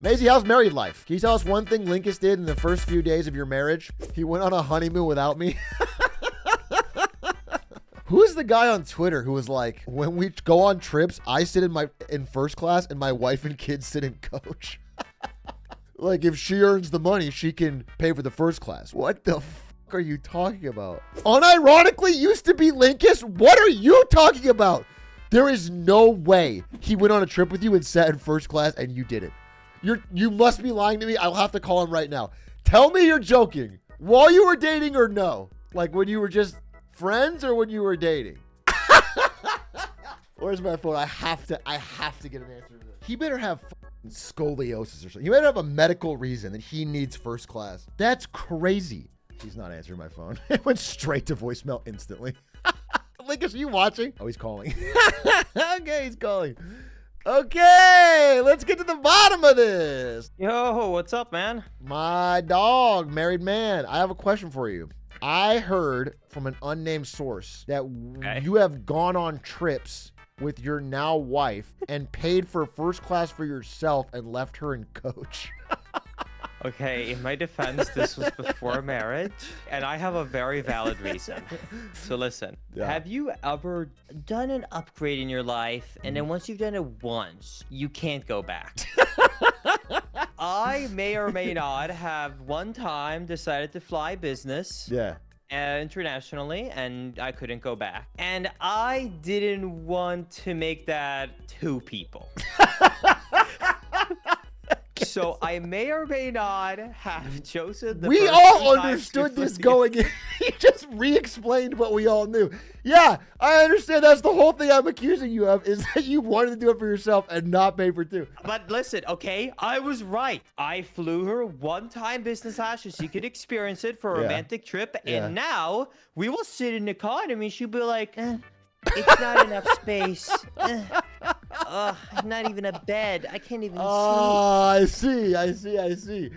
Maisie, how's married life? Can you tell us one thing Linkus did in the first few days of your marriage? He went on a honeymoon without me. Who is the guy on Twitter who was like, when we go on trips, I sit in first class and my wife and kids sit in coach? Like, if she earns the money, she can pay for the first class. What the fuck are you talking about? Unironically used to be Linkus? What are you talking about? There is no way he went on a trip with you and sat in first class and you didn't. You must be lying to me. I'll have to call him right now. Tell me you're joking. While you were dating or no? Like when you were just friends or when you were dating? Where's my phone? I have to get an answer to this. He better have scoliosis or something. He better have a medical reason that he needs first class. That's crazy. He's not answering my phone. It went straight to voicemail instantly. Linkus, are you watching? Oh, he's calling. Okay, he's calling. Okay, let's get to the bottom of this. Yo, what's up, man? My dog, married man. I have a question for you. I heard from an unnamed source that you have gone on trips with your now wife and paid for first class for yourself and left her in coach. Okay, in my defense, this was before marriage, and I have a very valid reason. So listen, have you ever done an upgrade in your life, and then once you've done it once, you can't go back? I may or may not have one time decided to fly business. Yeah. Internationally, and I couldn't go back. And I didn't want to make that two people. So I may or may not have chosen the We all understood this going in. He just re-explained what we all knew. Yeah, I understand. That's the whole thing I'm accusing you of, is that you wanted to do it for yourself and not pay for two. But listen, okay, I was right. I flew her one-time business class so she could experience it for a romantic trip. And now we will sit in economy. She'll be like, it's not enough space. Not even a bed. I can't even sleep. I see.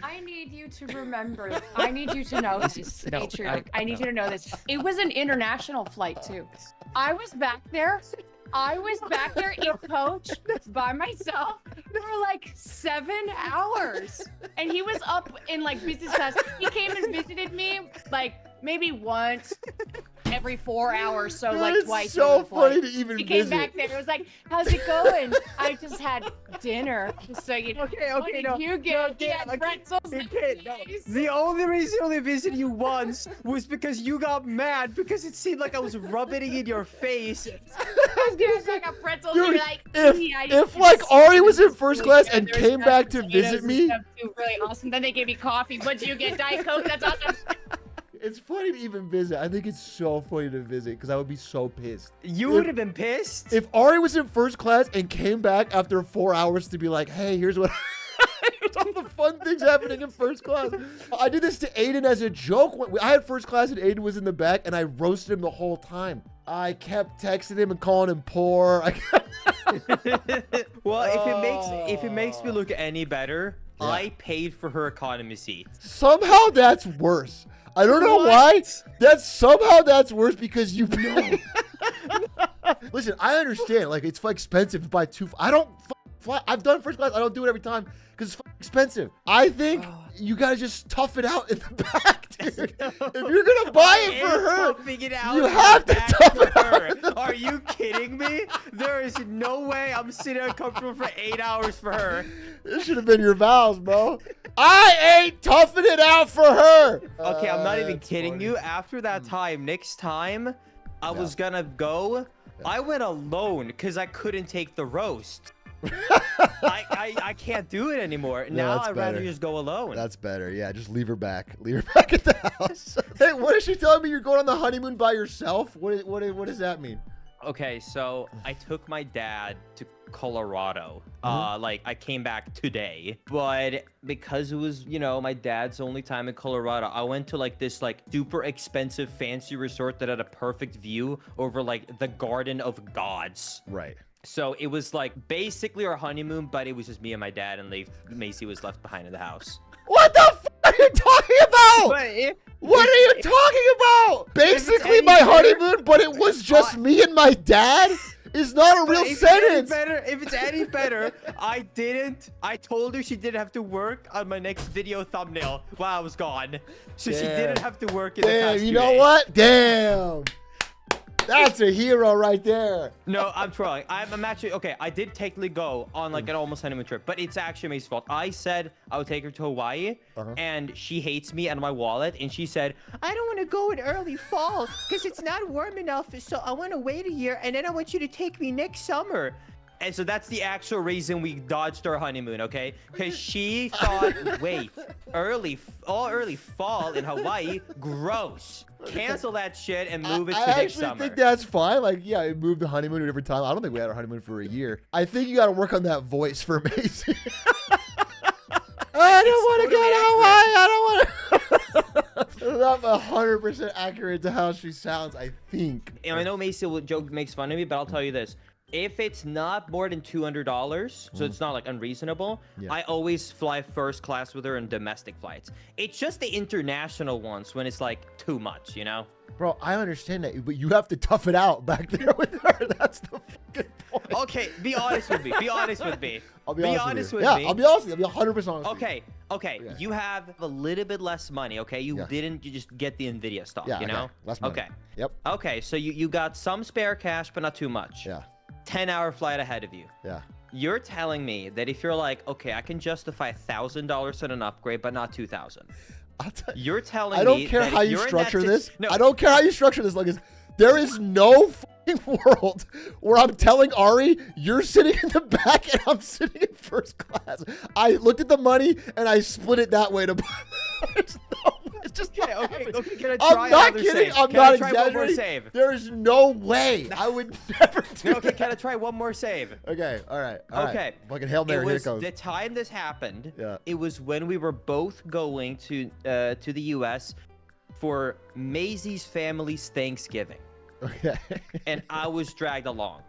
I need you to remember. I need you to know this. I need you to know this. It was an international flight too. I was back there in coach by myself for like 7 hours. And he was up in like business class. He came and visited me like maybe once every 4 hours, so like twice. It's so funny to even He came back there. It was like, "How's it going?" I just had dinner. So you know. Okay, no. You get pretzels. The only reason I only visited you once was because you got mad because it seemed like I was rubbing it in your face. I got pretzels. Dude, like, if like Ari was in first class and came back to visit me, really awesome. Then they gave me coffee. What do you get? Diet Coke. That's awesome. it's funny to even visit. I think it's so funny to visit because I would be so pissed. You would have been pissed? If Ari was in first class and came back after 4 hours to be like, hey, here's what... Here's all the fun things happening in first class. I did this to Aiden as a joke. I had first class and Aiden was in the back and I roasted him the whole time. I kept texting him and calling him poor. Well, if it makes me look any better, I paid for her economy seat. Somehow that's worse. I don't know why. That's worse because you know. Listen, I understand. Like, it's expensive to buy two. I don't fly. I've done first class. I don't do it every time because it's expensive. I think you gotta just tough it out in the back, dude. If you're gonna buy it for her, you have to tough it out. Are you kidding me? There is no way I'm sitting uncomfortable for 8 hours for her. This should have been your vows, bro. I ain't toughing it out for her. Okay, I'm not even kidding you. After that time, next time I was gonna go, I went alone because I couldn't take the roast. I can't do it anymore. Now I'd rather just go alone. That's better. Yeah, just leave her back. Leave her back at the house. Hey, what is she telling me? You're going on the honeymoon by yourself? What does that mean? Okay, so I took my dad to Colorado. Like, I came back today, but because it was, you know, my dad's only time in Colorado, I went to like this like super expensive fancy resort that had a perfect view over like the Garden of Gods. Right. So it was like basically our honeymoon, but it was just me and my dad, and Macy was left behind in the house. What the f are you talking about? What are you talking about? Basically my honeymoon, but it was just me and my dad? is not a real sentence. If it's any better, I told her she didn't have to work on my next video thumbnail while I was gone. So she didn't have to work in the past 2 you know days. what? Damn. That's a hero right there. No, I'm trolling. I'm actually, okay, I did technically go on like an almost honeymoon trip, but it's actually Macy's fault. I said I would take her to Hawaii, and she hates me and my wallet, and she said, I don't want to go in early fall because it's not warm enough, so I want to wait a year, and then I want you to take me next summer. And so that's the actual reason we dodged our honeymoon, okay? Because she thought, wait, early fall in Hawaii, gross. Cancel that shit and move it to next summer. I actually think that's fine. Like, yeah, we moved the honeymoon to a different time. I don't think we had our honeymoon for a year. I think you got to work on that voice for Macy. I don't want to go to Hawaii. I don't want to. That's 100% accurate to how she sounds, I think. And I know Macy will joke makes fun of me, but I'll tell you this. If it's not more than $200, so it's not like unreasonable, I always fly first class with her in domestic flights. It's just the international ones when it's like too much, you know? Bro, I understand that, but you have to tough it out back there with her. That's the fucking point. Okay, be honest with me. Be honest with me. I'll be honest with me. Yeah, I'll be honest with you. I'll be 100% honest Okay, okay. Yeah. You have a little bit less money, okay? You just get the NVIDIA stock, you know? Less money. Okay. Yep. Okay, so you got some spare cash, but not too much. Yeah. 10-hour flight ahead of you. Yeah. You're telling me that if you're like, okay, I can justify $1,000 in an upgrade, but not $2,000. You're telling me I don't care how you you're in structure that this. No. I don't care how you structure this. Like, there is no fucking world where I'm telling Ari, you're sitting in the back and I'm sitting in first class. I looked at the money and I split it that way to. It's just Okay, can I try I'm not another kidding. save? I'm Can not I try one more exaggerating. save? There is no way I would never do Okay, can I try one more save? Okay, all right. Okay. Fucking Hail Mary, here it goes. The time this happened, Yeah. it was when we were both going to the U.S. for Maisie's family's Thanksgiving. Okay. And I was dragged along.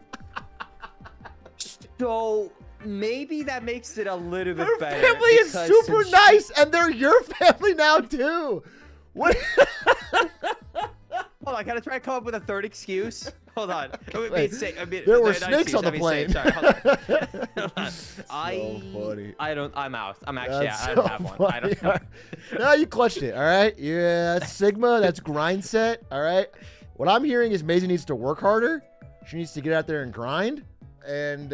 So maybe that makes it a little bit Her better. family is because super since nice, and they're your family now too. What? Hold on, can I try to come up with a third excuse? Hold on. There were snakes on the plane. Sorry, hold on. Funny. I'm out. I'm actually That's out. I so don't have one. I funny. don't have No, you clutched it. All right. Yeah, that's Sigma. That's grind set. All right. What I'm hearing is Maisie needs to work harder. She needs to get out there and grind. And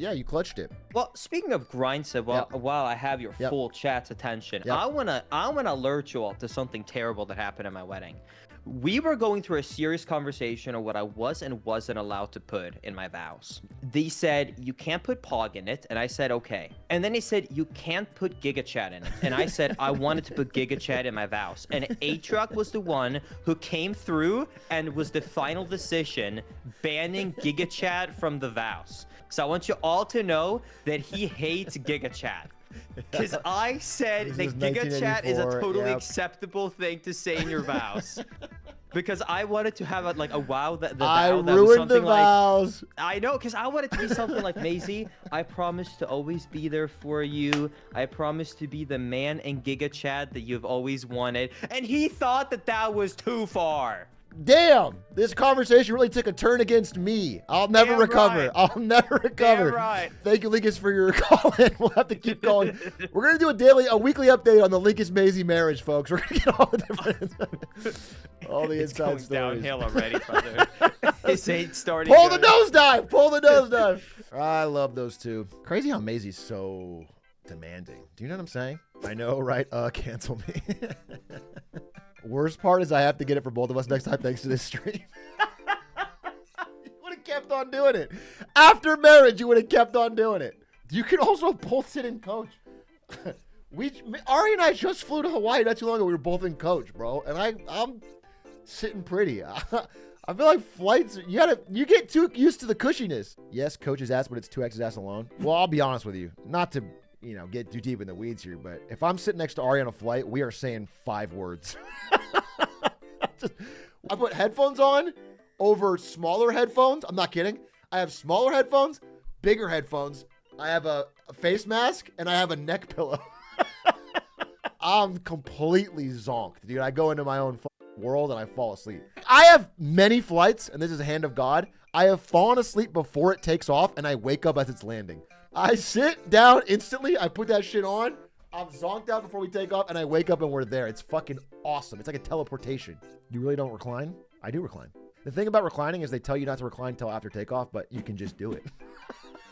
yeah, you clutched it. Well, speaking of grind set, while I have your full chat's attention, I wanna alert you all to something terrible that happened at my wedding. We were going through a serious conversation on what I was and wasn't allowed to put in my vows. They said, you can't put POG in it. And I said, okay. And then they said, you can't put GigaChat in it. And I said, I wanted to put GigaChat in my vows. And A-Truck was the one who came through and was the final decision banning GigaChat from the vows. So I want you all to know that he hates GigaChat. Because I said that GigaChat is a totally acceptable thing to say in your vows. Because I wanted to have a vow that was something vows. I know, because I wanted to be something like, Maisie, I promise to always be there for you. I promise to be the man in GigaChat that you've always wanted. And he thought that that was too far. Damn, this conversation really took a turn against me. I'll never recover. Right. I'll never recover. Damn right. Thank you, Linkus, for your call in. We'll have to keep going. We're going to do a weekly update on the Linkus Maisie marriage, folks. We're going to get all the different, all the inside stories. Downhill already, brother. This ain't starting Pull good. the nosedive. Pull the nosedive. I love those two. Crazy how Maisie's so demanding. Do you know what I'm saying? I know, right? Cancel me. Worst part is I have to get it for both of us next time thanks to this stream. You would have kept on doing it. After marriage, you would have kept on doing it. You can also both sit in coach. Ari and I just flew to Hawaii not too long ago. We were both in coach, bro. And I'm sitting pretty. I feel like flights, you get too used to the cushiness. Yes, coach's ass, but it's 2X's ass alone. Well, I'll be honest with you. Not to get too deep in the weeds here, but if I'm sitting next to Ari on a flight, we are saying 5 words. I put headphones on over smaller headphones. I'm not kidding. I have smaller headphones, bigger headphones. I have a face mask, and I have a neck pillow. I'm completely zonked, dude. I go into my own world and I fall asleep. I have many flights, and this is a hand of God. I have fallen asleep before it takes off, and I wake up as it's landing. I sit down instantly. I put that shit on. I'm zonked out before we take off, and I wake up and we're there. It's fucking awesome. It's like a teleportation. You really don't recline? I do recline. The thing about reclining is they tell you not to recline until after takeoff, but you can just do it.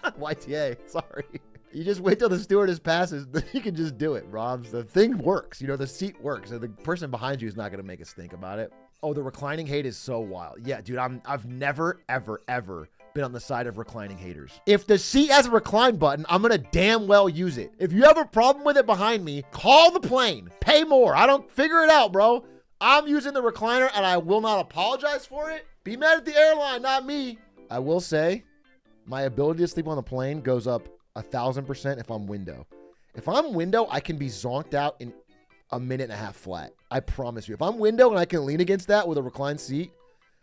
YTA, sorry. You just wait till the stewardess passes, then you can just do it, Robs. The thing works. You know, the seat works. So the person behind you is not going to make us think about it. Oh, the reclining hate is so wild. Yeah, dude, I've never, ever, ever been on the side of reclining haters. If the seat has a recline button, I'm going to damn well use it. If you have a problem with it behind me, call the plane. Pay more. I don't figure it out, bro. I'm using the recliner and I will not apologize for it. Be mad at the airline, not me. I will say my ability to sleep on the plane goes up 1,000% if I'm window. If I'm window, I can be zonked out in a minute and a half flat. I promise you. If I'm window and I can lean against that with a reclined seat,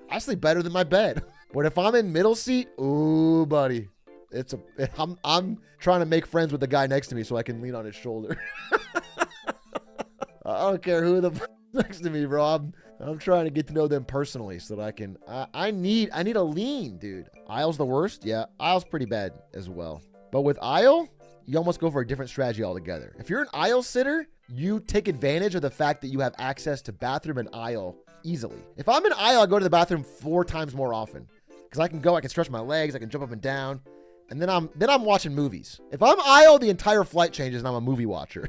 I sleep better than my bed. But if I'm in middle seat, ooh, buddy, I'm trying to make friends with the guy next to me so I can lean on his shoulder. I don't care who the next to me, bro. I'm trying to get to know them personally so that I can. I need a lean, dude. Aisle's the worst. Yeah, aisle's pretty bad as well. But with aisle, you almost go for a different strategy altogether. If you're an aisle sitter, you take advantage of the fact that you have access to bathroom and aisle easily. If I'm in aisle, I go to the bathroom 4 times more often because I can stretch my legs, I can jump up and down, and then I'm watching movies. If I'm aisle, the entire flight changes and I'm a movie watcher.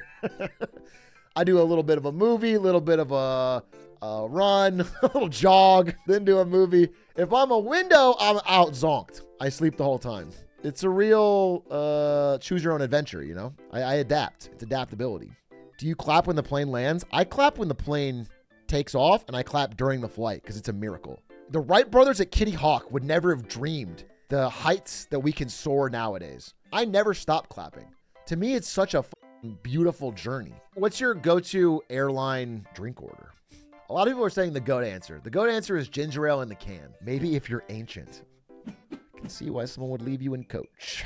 I do a little bit of a movie, a little bit of a run, a little jog, then do a movie. If I'm a window, I'm out zonked. I sleep the whole time. It's a real choose your own adventure, you know? I adapt. It's adaptability. Do you clap when the plane lands? I clap when the plane takes off, and I clap during the flight because it's a miracle. The Wright brothers at Kitty Hawk would never have dreamed the heights that we can soar nowadays. I never stop clapping. To me, it's such a beautiful journey. What's your go-to airline drink order? A lot of people are saying the GOAT answer. The GOAT answer is ginger ale in the can. Maybe if you're ancient. I can see why someone would leave you in coach.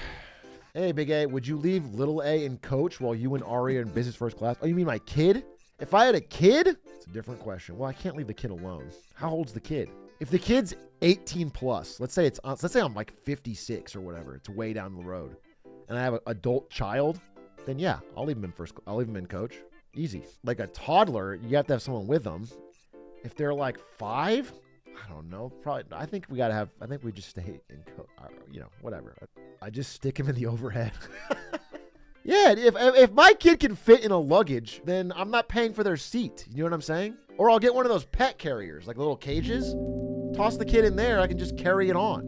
Hey, Big A, would you leave little A in coach while you and Ari are in business first class? Oh, you mean my kid? If I had a kid, it's a different question. Well, I can't leave the kid alone. How old's the kid? If the kid's 18 plus, let's say I'm like 56 or whatever. It's way down the road. And I have an adult child, then yeah, I'll leave him in coach. Easy. Like a toddler, you have to have someone with them. If they're like 5, I don't know. Probably. I think we just stay in coach. Whatever. I just stick him in the overhead. Yeah, if my kid can fit in a luggage, then I'm not paying for their seat. You know what I'm saying? Or I'll get one of those pet carriers, like little cages. Toss the kid in there. I can just carry it on.